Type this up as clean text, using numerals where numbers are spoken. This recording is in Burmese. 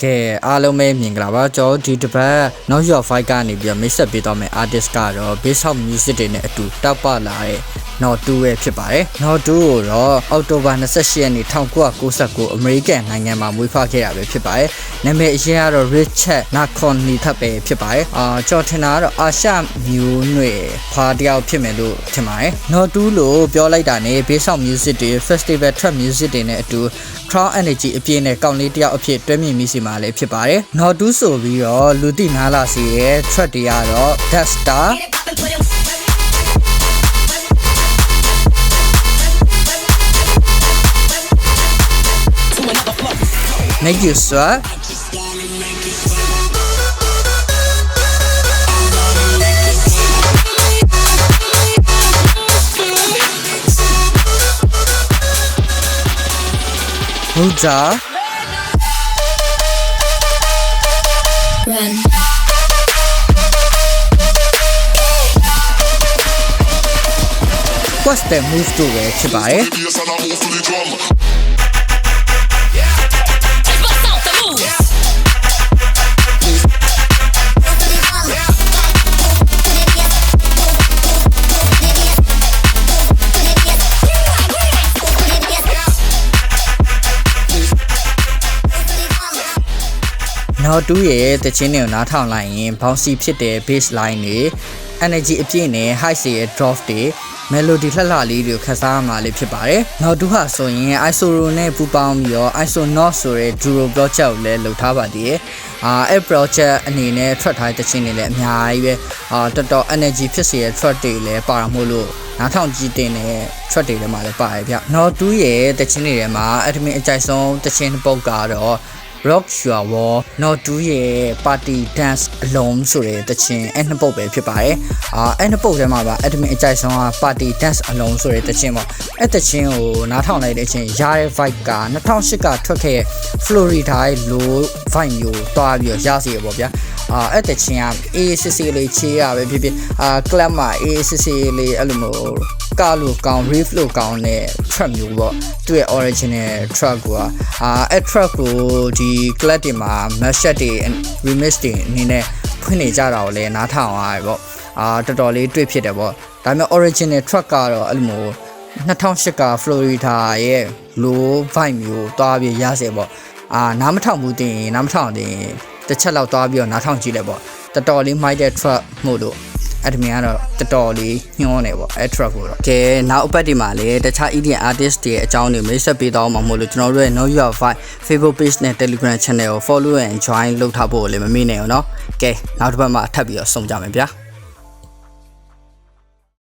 ကဲအားလုံးပဲမြင်ကြပါကျွန်တော်ဒီတစ်ပတ် Not Your Fight ကနေပြီးတော့မိတ်ဆက်ပေးသွားမယ် artist ကတော့ Bass House Music တွေနဲ့အတူတောက်ပလာတဲ့ Not 2ပဲဖြစ်ပါတယ် Not 2ကိုတော့အောက်တိုဘာ28ရက်နေ့1999အမေရိကန်နိုင်ငံမှာမွေးဖွားခဲ့တာပဲဖြစ်ပါတယ်နာမည်အရင်ကတော့ Richard Naconi ထပ်ပဲဖြစ်ပါတယ်ကျွန်တော်ထင်တာကတော့အာရှမျိုးနွယ်ဖွားတယောက်ဖြစ်မယ်လို့ထင်ပါတယ် Not 2လို့ပြောလိုက်တာနဲ့ Bass House Music တွေ Festival Track Music တွေနဲ့အတူ Crowd Energy အပြည့်နဲ့ကောင်းလေးတယောက်အဖြစ်တွဲမြင်မိစီမှာလည်းဖြစ်ပါတယ် Not 2ဆိုပြီးတော့လူသိနားလာစီရဲ့ track တွေကတော့ Death Star Make You Sweat Muja Run What's the move to ပဲဖြစ်ပါတယ်Not 2ရဲ့တခြင်းတွေကိုနားထောင်လိုက်ရင် bouncy ဖြစ်တဲ့ bass line တွေ energy အပြည့်နဲ့ high ရဲ့ drop တွေ melody လှလှလေးတွေကိုခန်းစားရမှာလေးဖြစ်ပါတယ် Not 2ဟာဆိုရင် Isoro နဲ့ပူးပေါင်းပြီးတော့ Isonot ဆိုတဲ့ Duro project ကိုလည်းလုပ်ထားပါသေးတယ်အဲ့ project အနေနဲ့ထွက်ထားတဲ့တခြင်းတွေလည်းအများကြီးပဲတော်တော် energy ဖြစ်စေတဲ့ track တွေလည်းပါတာမို့လို့နားထောင်ကြည့်တဲ့ track တွေထဲမှာလည်းပါတယ်ဗျ Not 2ရဲ့တခြင်းတွေထဲမှာ admin အကြိုက်ဆုံးတခြင်းတစ်ပုဒ်ကတော့ Rock Your Wall Not 2ရဲ့ Party Dance Alone ဆိုတဲ့တခြင်းအဲ့နှစ်ပုတ်ပဲဖြစ်ပါတယ်အဲ့နှစ်ပုတ်ထဲမှာပါ admin အကြိုက်ဆုံးက Party Dance Alone ဆိုတဲ့တခြင်းပေါ့အဲ့တခြင်းကိုနားထောင်လိုက်တဲ့အချိန်ရတဲ့ vibe က2008ကထွက်ခဲ့တဲ့ Florida ရဲ့ low vibe မျိုးတွားပြီးတော့ရစီရပေါ့ဗျာအဲ့တခြင်းက ACC လေးချေးရပဲဖြစ်ဖြစ် club မှာ ACC လေးအဲ့လိုမျိုးကားလို့ကောင်း riff လို့ကောင်းတဲ့ track မျိုးပေါ့သူ့ရဲ့ original track ကအဲ့ track ကိုဒီ club တွေမှာ mashup တွေ remix တွေအနေနဲ့ဖွင့်နေကြတာကိုလည်းနားထောင်ရတယ်ပေါ့တော်တော်လေးတွေ့ဖြစ်တယ်ပေါ့ဒါပေမဲ့ original track ကတော့အဲ့လိုမျိုး2008က Florida ရဲ့ low vibe မျိုးတွားပြီးရစေပေါ့နားမထောင်ဘူးတင်နားမထောင်တင်တစ်ချက်လောက်တွားပြီးတော့နားထောင်ကြည့်လိုက်ပေါ့တော်တော်လေးမိုက်တဲ့ track မို့လို့admin ကတော့တော်တော်လေးညှိုးနေပေါ့အဲ့ track ကိုတော့ကဲနောက်အပတ်ဒီမှာလေတခြား EDM artist တွေအကြောင်းတွေမိတ်ဆက်ပေးတော့မှာမို့လို့ကျွန်တော်တို့ရဲ့ Know Your Vibe Facebook page နဲ့ Telegram channel ကို follow and join လုပ်ထားဖို့လည်းမမေ့နဲ့အောင်เนาะကဲနောက်တစ်ပတ်မှာထပ်ပြီးတော့ဆုံကြမယ်ဗျာ